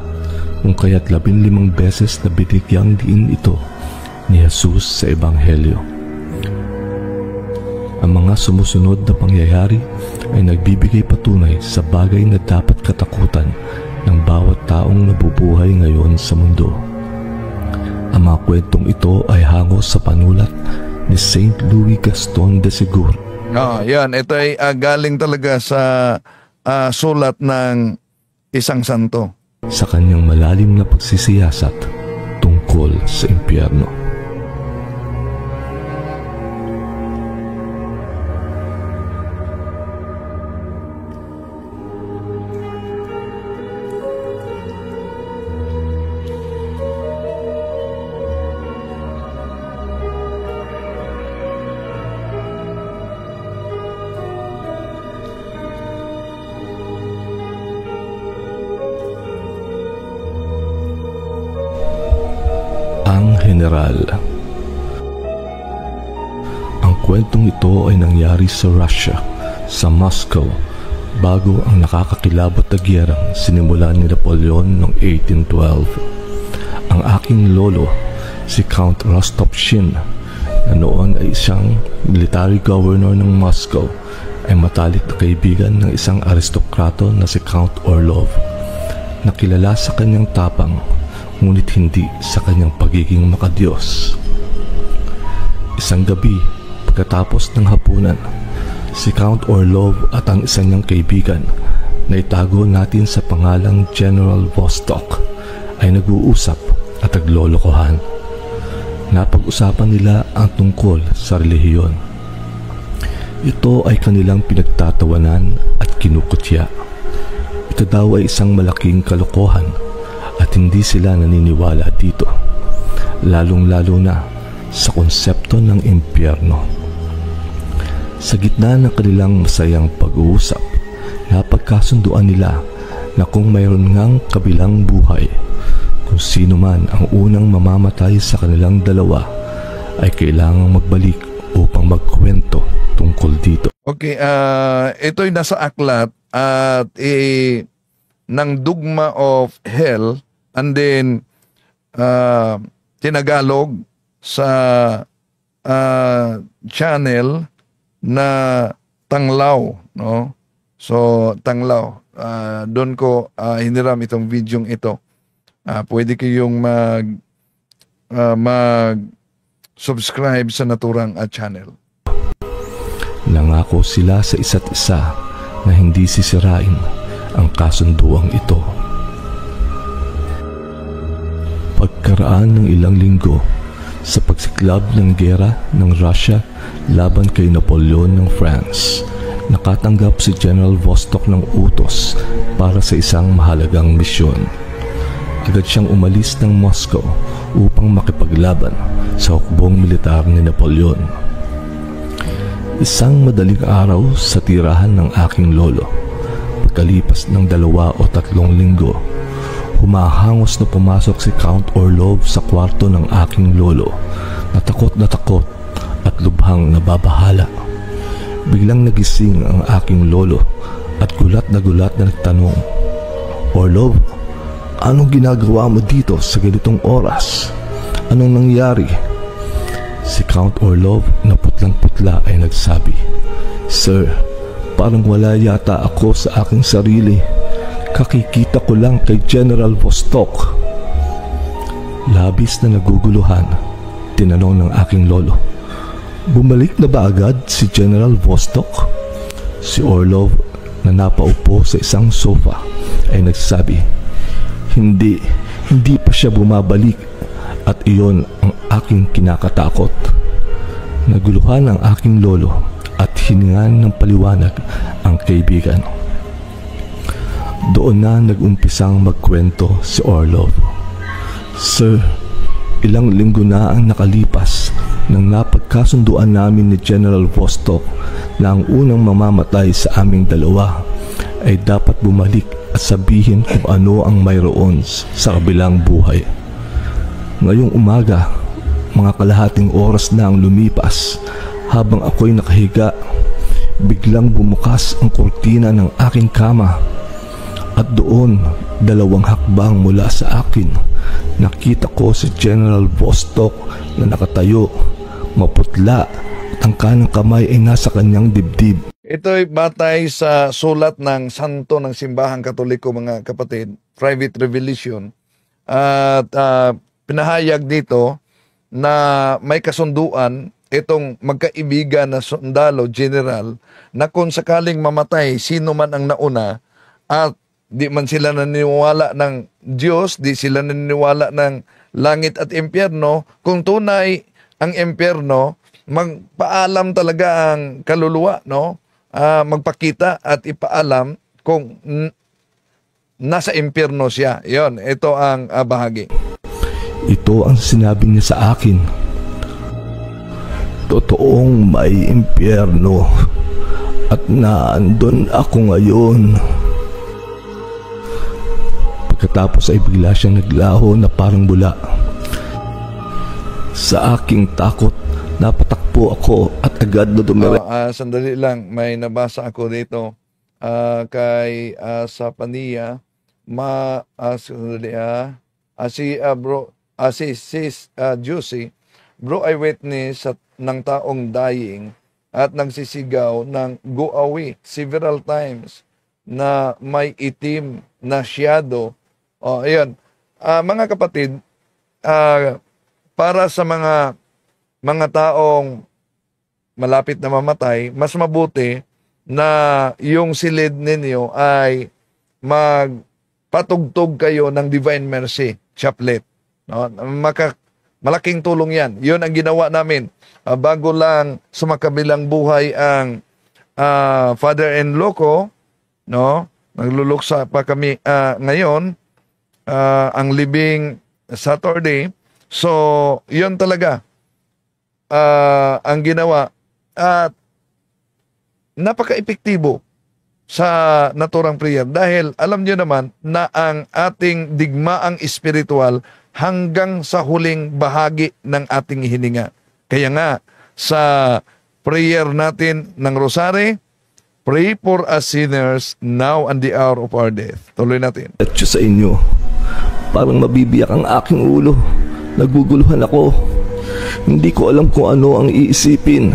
kung kaya't 15 beses na binigyang diin ito ni Jesus sa Ebanghelyo. Ang mga sumusunod na pangyayari ay nagbibigay patunay sa bagay na dapat katakutan ng bawat taong nabubuhay ngayon sa mundo. Ang mga kwentong ito ay hango sa panulat ni Saint Louis Gaston de Segur. Yan, ito ay galing talaga sa sulat ng isang santo. Sa kanyang malalim na pagsisiyasat tungkol sa impyerno. General. Ang kwentong ito ay nangyari sa Russia, sa Moscow, bago ang nakakakilabot na giyerang sinimulan ni Napoleon noong 1812. Ang aking lolo, si Count Rostopchin, na noon ay isang military governor ng Moscow, ay matalik na kaibigan ng isang aristokrato na si Count Orlov, na kilala sa kanyang tapang ngunit hindi sa kanyang pagiging makadiyos. Isang gabi, pagkatapos ng hapunan, Si Count Orlov at ang isa niyang kaibigan na itago natin sa pangalang General Vostok ay nag-uusap at naglolokohan. Napag-usapan nila ang tungkol sa relihiyon. Ito ay kanilang pinagtatawanan at kinukutya. Ito daw ay isang malaking kalokohan at hindi sila naniniwala dito, lalong-lalo na sa konsepto ng impyerno. Sa gitna ng kanilang masayang pag-uusap, napagkasunduan nila na kung mayroon ngang kabilang buhay, kung sino man ang unang mamamatay sa kanilang dalawa ay kailangang magbalik upang magkwento tungkol dito. Okay, ito'y nasa aklat at ng Dogma of Hell, and then tinagalog sa channel na Tanglaw, no? So Tanglaw, doon ko hiniram itong videong ito. Pwede kayong mag-subscribe sa naturang channel. Nangako sila sa isa't isa na hindi sisirain ang kasunduang ito. Pagkaraan ng ilang linggo sa pagsiklab ng gera ng Russia laban kay Napoleon ng France, nakatanggap si General Vostok ng utos para sa isang mahalagang misyon. Agad siyang umalis ng Moscow upang makipaglaban sa hukbong militar ni Napoleon. Isang madaling araw sa tirahan ng aking lolo, pagkalipas ng 2 o 3 linggo, humahangos na pumasok si Count Orlov sa kwarto ng aking lolo, na takot at lubhang nababahala. Biglang nagising ang aking lolo at gulat na nagtanong, "Orlov, anong ginagawa mo dito sa ganitong oras? Anong nangyari?" Si Count Orlov na putlang-putla ay nagsabi, "Sir, parang wala yata ako sa aking sarili. Kakikita ko lang kay General Vostok." Labis na naguguluhan, tinanong ng aking lolo, "Bumalik na ba agad si General Vostok?" Si Orlov na napaupo sa isang sofa ay nagsabi, Hindi pa siya bumabalik at iyon ang aking kinakatakot." Naguluhan ang aking lolo at hiningan ng paliwanag ang kaibigan. Doon na nag-umpisang magkwento si Orlov. "Sir, ilang linggo na ang nakalipas nang napagkasunduan namin ni General Vostok na ang unang mamamatay sa aming dalawa ay dapat bumalik at sabihin kung ano ang mayroon sa kabilang buhay. Ngayong umaga, mga kalahating oras na ang lumipas, habang ako'y nakahiga, biglang bumukas ang kurtina ng aking kama at doon, 2 hakbang mula sa akin, nakita ko si General Vostok na nakatayo, maputla at ang kanang kamay ay nasa kanyang dibdib. Ito'y batay sa sulat ng santo ng simbahang Katoliko, mga kapatid, Private Revelation. At pinahayag dito na may kasunduan itong magkaibigan na sundalo, general, na kung sakaling mamatay sino man ang nauna at di man sila naniniwala ng Diyos, di sila naniniwala ng langit at impyerno, kung tunay ang impyerno, magpaalam talaga ang kaluluwa, no? Magpakita at ipaalam kung nasa impyerno siya. Yon, ito ang bahagi. Ito ang sinabi niya sa akin. Totoong may impyerno at naandun ako ngayon. Pagkatapos ay bigla siyang naglaho na parang bula. Sa aking takot, napatakbo ako at agad na Sandali lang, may nabasa ako dito kay Sapania. Si Sis Juicy, bro, eyewitness ng taong dying at nagsisigaw ng "go away" several times na may itim na shadow. Ayan. Mga kapatid, para sa mga taong malapit na mamatay, mas mabuti na yung silid ninyo ay magpatugtog kayo ng Divine Mercy Chaplet. No? Malaking tulong yan. Yun ang ginawa namin. Bago lang sumakabilang buhay ang father-in-law ko, no? Nagluluksa pa kami ngayon, ang libing Saturday. So, yun talaga ang ginawa. At napaka-epektibo sa naturang prayer dahil alam nyo naman na ang ating digmaang espiritual hanggang sa huling bahagi ng ating hininga. Kaya nga, sa prayer natin ng Rosary, pray for us sinners now and the hour of our death. Tuloy natin. At siya sa inyo, parang mabibiyak ang aking ulo. Naguguluhan ako. Hindi ko alam kung ano ang iisipin.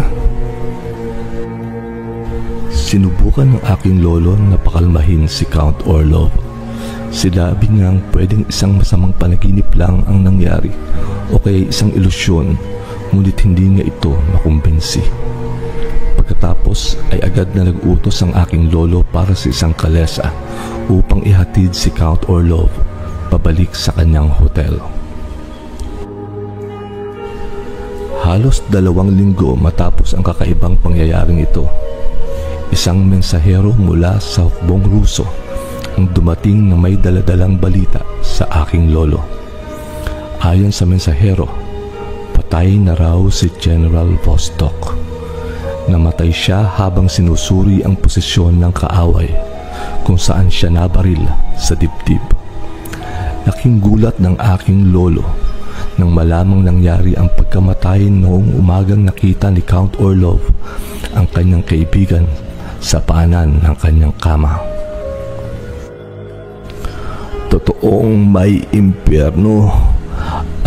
Sinubukan ng aking lolo na pakalmahin si Count Orlov. Sinabi niyang pwedeng isang masamang panaginip lang ang nangyari o kaya isang ilusyon, ngunit hindi niya ito makumbinsi. Pagkatapos ay agad na nag-utos ang aking lolo para sa isang kalesa upang ihatid si Count Orlov pabalik sa kanyang hotel. Halos 2 linggo matapos ang kakaibang pangyayaring ito, isang mensahero mula sa hukbong Ruso ang dumating na may daladalang balita sa aking lolo. Ayon sa mensahero, patay na raw si General Vostok. Namatay siya habang sinusuri ang posisyon ng kaaway kung saan siya nabaril sa dibdib. Laking gulat ng aking lolo nang malamang nangyari ang pagkamatay noong umagang nakita ni Count Orlov ang kanyang kaibigan sa paanan ng kanyang kama. Totoong may impyerno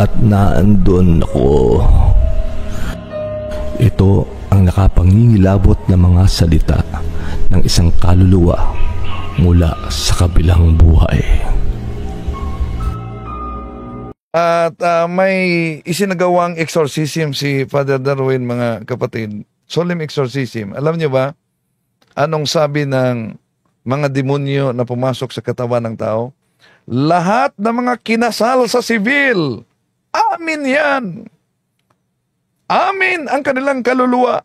at naandun ako. Ito ang nakapangingilabot na mga salita ng isang kaluluwa mula sa kabilang buhay. At may isinagawang exorcism si Father Darwin, mga kapatid. Solemn exorcism. Alam niyo ba anong sabi ng mga demonyo na pumasok sa katawan ng tao? Lahat ng mga kinasal sa sibil, amin yan. Amin ang kanilang kaluluwa.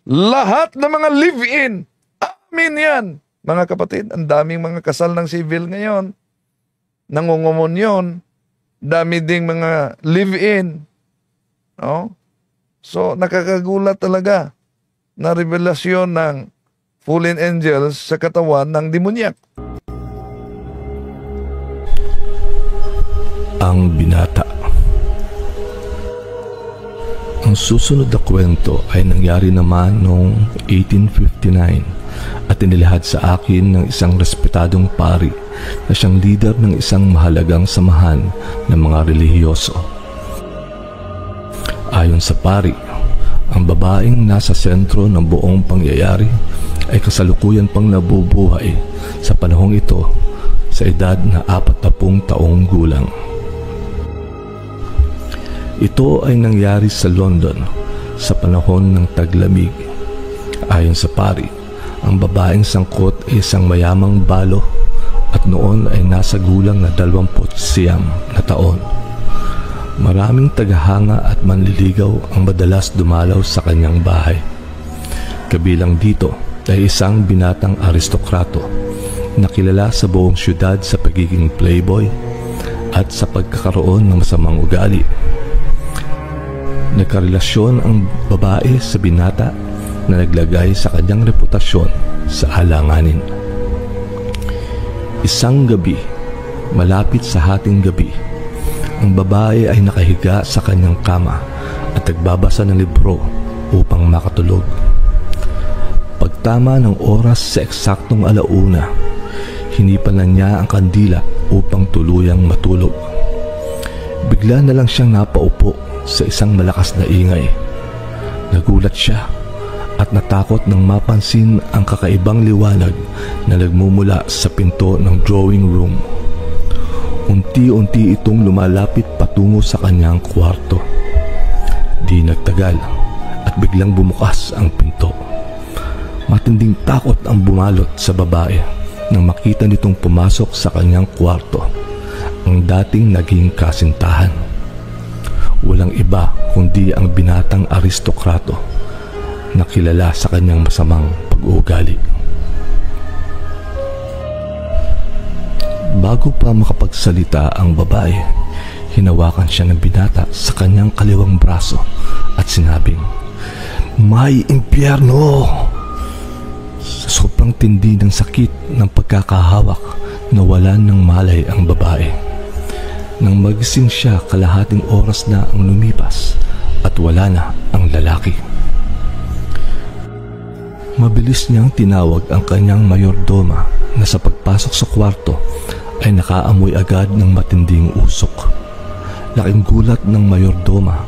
Lahat ng mga live-in, amin yan. Mga kapatid, ang daming mga kasal ng civil ngayon. Nangungumunyon. Dami ding mga live-in. No? So, nakakagulat talaga na revelasyon ng fallen angels sa katawan ng demonyak. Ang binata. Ang susunod na kwento ay nangyari naman noong 1859 at inilahad sa akin ng isang respetadong pari na siyang leader ng isang mahalagang samahan ng mga relihiyoso. Ayon sa pari, ang babaeng nasa sentro ng buong pangyayari ay kasalukuyan pang nabubuhay sa panahong ito sa edad na 40 taong gulang. Ito ay nangyari sa London sa panahon ng taglamig. Ayon sa pari, ang babaeng sangkot ay isang mayamang balo at noon ay nasa gulang na 29 na taon. Maraming tagahanga at manliligaw ang madalas dumalaw sa kanyang bahay. Kabilang dito ay isang binatang aristokrato na kilala sa buong syudad sa pagiging playboy at sa pagkakaroon ng masamang ugali. Nagkarelasyon ang babae sa binata na naglagay sa kanyang reputasyon sa alanganin. Isang gabi, malapit sa hating gabi, ang babae ay nakahiga sa kanyang kama at nagbabasa ng libro upang makatulog. Pagtama ng oras sa eksaktong 1:00, hinipan na niya ang kandila upang tuluyang matulog. Bigla na lang siyang napaupo sa isang malakas na ingay. Nagulat siya at natakot nang mapansin ang kakaibang liwanag na nagmumula sa pinto ng drawing room. Unti-unti itong lumalapit patungo sa kanyang kwarto. Di nagtagal at at biglang bumukas ang pinto. Matinding takot ang bumalot sa babae nang makita nitong pumasok sa kanyang kwarto ang dating naging kasintahan. Walang iba kundi ang binatang aristokrato na kilala sa kanyang masamang pag-uugali. Bago pa makapagsalita ang babae, hinawakan siya ng binata sa kanyang kaliwang braso at sinabing, "May impyerno!" Sa sobrang tindi ng sakit ng pagkakahawak, nawalan ng malay ang babae. Nang magising siya, kalahating oras na ang lumipas at wala na ang lalaki. Mabilis niyang tinawag ang kanyang mayordoma na sa pagpasok sa kwarto ay nakaamoy agad ng matinding usok. Laking gulat ng mayordoma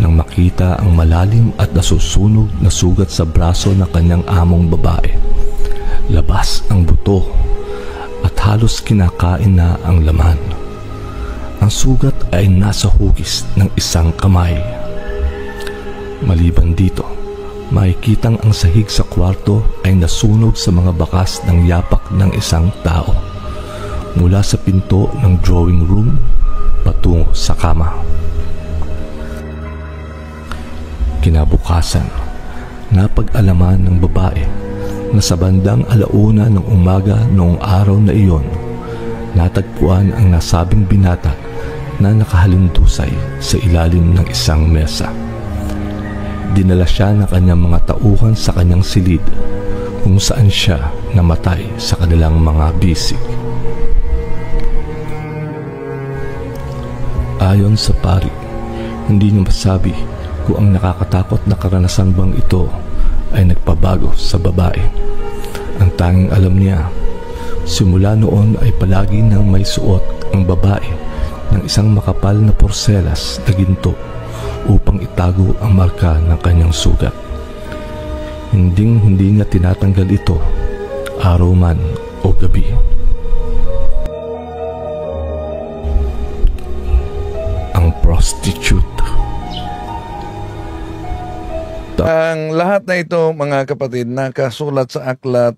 nang makita ang malalim at nasusunog na sugat sa braso ng kanyang among babae. Labas ang buto at halos kinakain na ang laman. Ang sugat ay nasa hugis ng isang kamay. Maliban dito, makikitang ang sahig sa kwarto ay nasunog sa mga bakas ng yapak ng isang tao mula sa pinto ng drawing room patungo sa kama. Kinabukasan, napag-alaman ng babae na sa bandang 1:00 ng umaga noong araw na iyon, natagpuan ang nasabing binata na nakahalindusay sa ilalim ng isang mesa. Dinala siya ng kanyang mga tauhan sa kanyang silid kung saan siya namatay sa kanilang mga bisig. Ayon sa pari, hindi niya masabi kung ang nakakatakot na karanasan bang ito ay nagpabago sa babae. Ang tanging alam niya, simula noon ay palagi nang may suot ang babae ng isang makapal na porselas na ginto upang itago ang marka ng kanyang sugat. Hindi niya tinatanggal ito, araw man o gabi. Ang prostitute. Ang lahat na ito, mga kapatid, nakasulat sa aklat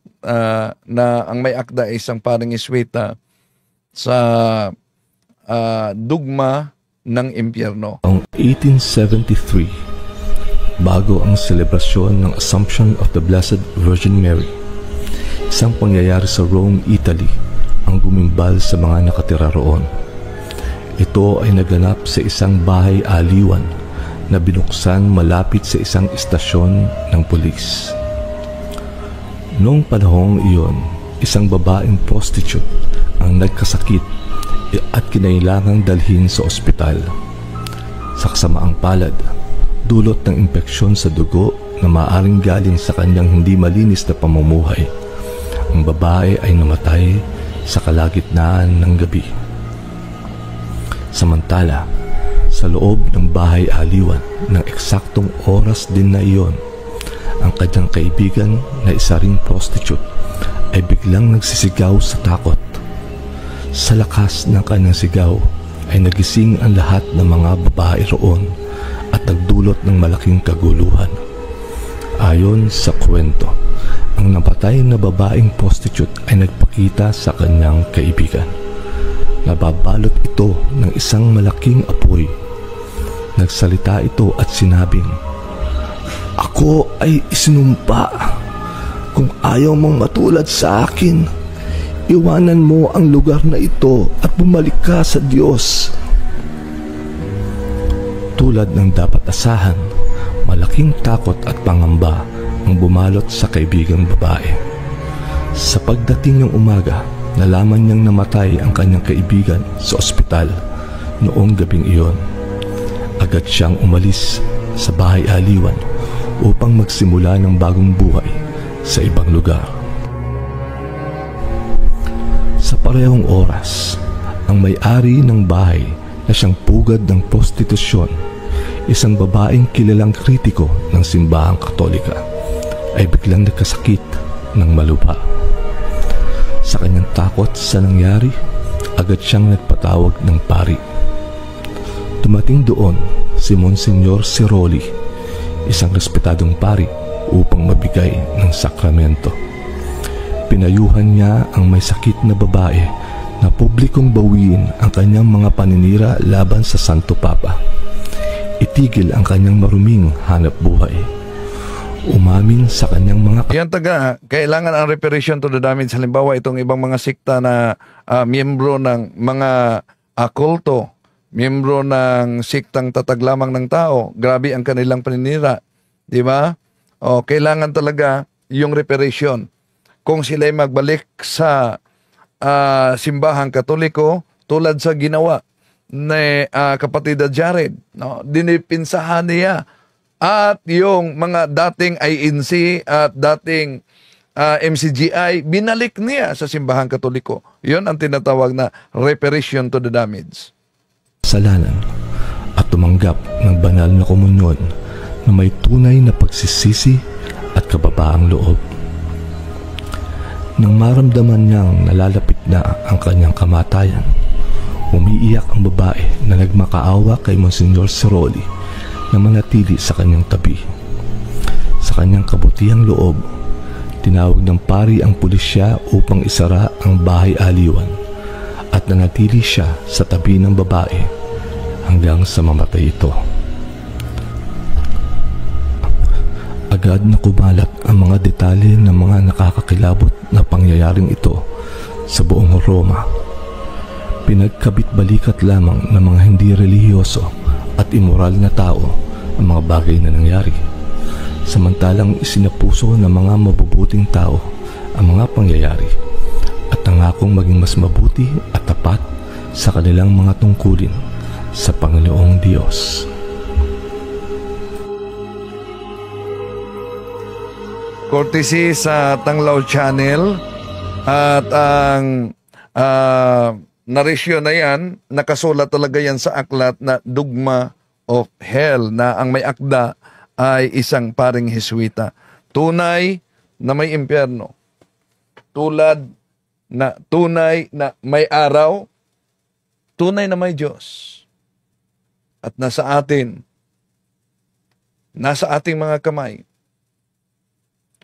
na ang may akda ay isang paring Isweta sa Dugma ng Impyerno. Ang 1873, bago ang selebrasyon ng Assumption of the Blessed Virgin Mary, isang pangyayari sa Rome, Italy, ang gumimbal sa mga nakatira roon. Ito ay naganap sa isang bahay aliwan na binuksan malapit sa isang istasyon ng pulis. Noong panahong iyon, isang babaeng prostitute ang nagkasakit at kinailangang dalhin sa ospital. Sa kasamaang palad, dulot ng impeksyon sa dugo na maaaring galing sa kanyang hindi malinis na pamumuhay, ang babae ay namatay sa kalagitnaan ng gabi. Samantala, sa loob ng bahay aliwan ng eksaktong oras din na iyon, ang kanyang kaibigan na isa ring prostitute ay biglang nagsisigaw sa takot. Sa lakas ng kanyang sigaw ay nagising ang lahat ng mga babae roon at nagdulot ng malaking kaguluhan. Ayon sa kwento, ang napatay na babaeng prostitute ay nagpakita sa kanyang kaibigan. Nababalot ito ng isang malaking apoy. Nagsalita ito at sinabing, "Ako ay isinumpa. Kung ayaw mong matulad sa akin, iwanan mo ang lugar na ito at bumalik ka sa Diyos." Tulad ng dapat asahan, malaking takot at pangamba ang bumalot sa kaibigang babae. Sa pagdating ng umaga, nalaman niyang namatay ang kanyang kaibigan sa ospital noong gabing iyon. Agad siyang umalis sa bahay aliwan upang magsimula ng bagong buhay sa ibang lugar. Sa parehong oras, ang may-ari ng bahay na siyang pugad ng prostitusyon, isang babaeng kilalang kritiko ng simbahang Katolika, ay biglang nagkasakit ng malubha. Sa kanyang takot sa nangyari, agad siyang nagpatawag ng pari. Dumating doon si Monsignor Ciroli, isang respetadong pari upang mabigay ng sakramento. Pinayuhan niya ang may sakit na babae na publikong bawiin ang kanyang mga paninira laban sa Santo Papa. Itigil ang kanyang maruming hanap buhay. Umamin sa kanyang mga Yan taga, kailangan ang reparation to the damage. Halimbawa, itong ibang mga sikta na miyembro ng mga kulto, miyembro ng siktang tatag lamang ng tao, grabe ang kanilang paninira. Di ba? O, kailangan talaga yung reparation. Kung sila'y magbalik sa simbahang Katoliko, tulad sa ginawa ni kapatid Jared, no? Dinipinsahan niya at yung mga dating INC at dating MCGI, binalik niya sa simbahang Katoliko. Yun ang tinatawag na reparation to the damage. Kasalanan at tumanggap ng banal na komunyon na may tunay na pagsisisi at kababaang loob. Nang maramdaman niyang nalalapit na ang kanyang kamatayan, umiiyak ang babae na nagmakaawa kay Monsignor Ciroli na manatili sa kanyang tabi. Sa kanyang kabutihang loob, tinawag ng pari ang pulisya upang isara ang bahay aliwan at nanatili siya sa tabi ng babae hanggang sa mamatay ito. Agad na kumalat ang mga detalye ng mga nakakakilabot na pangyayaring ito sa buong Roma. Pinagkabit-balikat lamang ng mga hindi relihiyoso at immoral na tao ang mga bagay na nangyari, samantalang isinapuso ng mga mabubuting tao ang mga pangyayari at nangakong maging mas mabuti at tapat sa kanilang mga tungkulin sa Panginoong Diyos. Courtesy sa Tanglaw Channel, at ang narasyon na yan, nakasulat talaga yan sa aklat na Dogma of Hell, na ang may akda ay isang paring Heswita. Tunay na may impyerno. Tunay na may araw, tunay na may Diyos. At nasa ating mga kamay,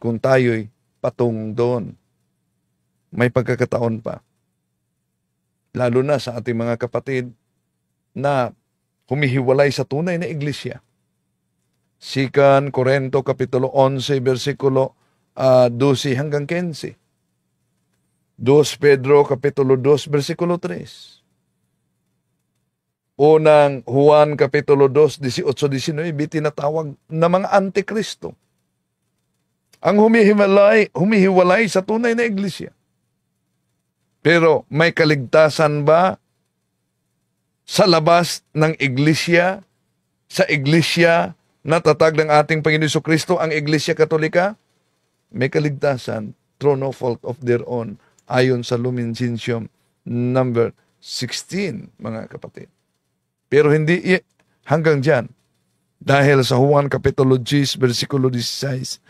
kung tayo'y patung doon. May pagkakataon pa. Lalo na sa ating mga kapatid na humihiwalay sa tunay na iglesia. 2 Corinto Kapitulo 11, versikulo 12 hanggang 15. 2 Pedro Kapitulo 2, versikulo 3. Unang Juan Kapitulo 2, 18-19, tinatawag na mga antikristo. Ang humihiwalay sa tunay na iglesia. Pero may kaligtasan ba sa labas ng iglesia, sa iglesia na tatag ng ating Panginoon Jesucristo, ang Iglesia Katolika? May kaligtasan through no fault of their own, ayon sa Lumen Gentium number 16, mga kapatid. Pero hindi hanggang dyan. Dahil sa Juan Kapitulo 10, versikulo 16,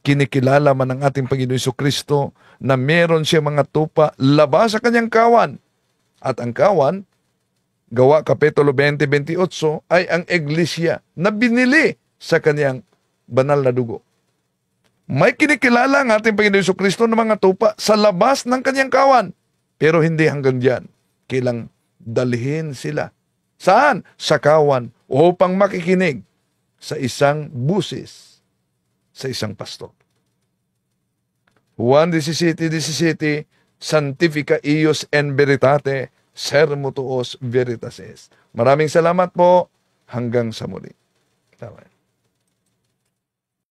kinikilala man ng ating Panginoon Jesucristo na meron siya mga tupa labas sa kanyang kawan. At ang kawan, Gawa Kapitulo 20-28, ay ang iglesia na binili sa kanyang banal na dugo. May kinikilala ang ating Panginoon Jesucristo ng mga tupa sa labas ng kanyang kawan. Pero hindi hanggang dyan. Kailang dalhin sila. Saan? Sa kawan, upang makikinig sa isang busis, sa isang pastor. Juan 17:17, Sanctifica ius en veritate, sermo tuos veritatis. Maraming salamat po. Hanggang sa muli. Tama.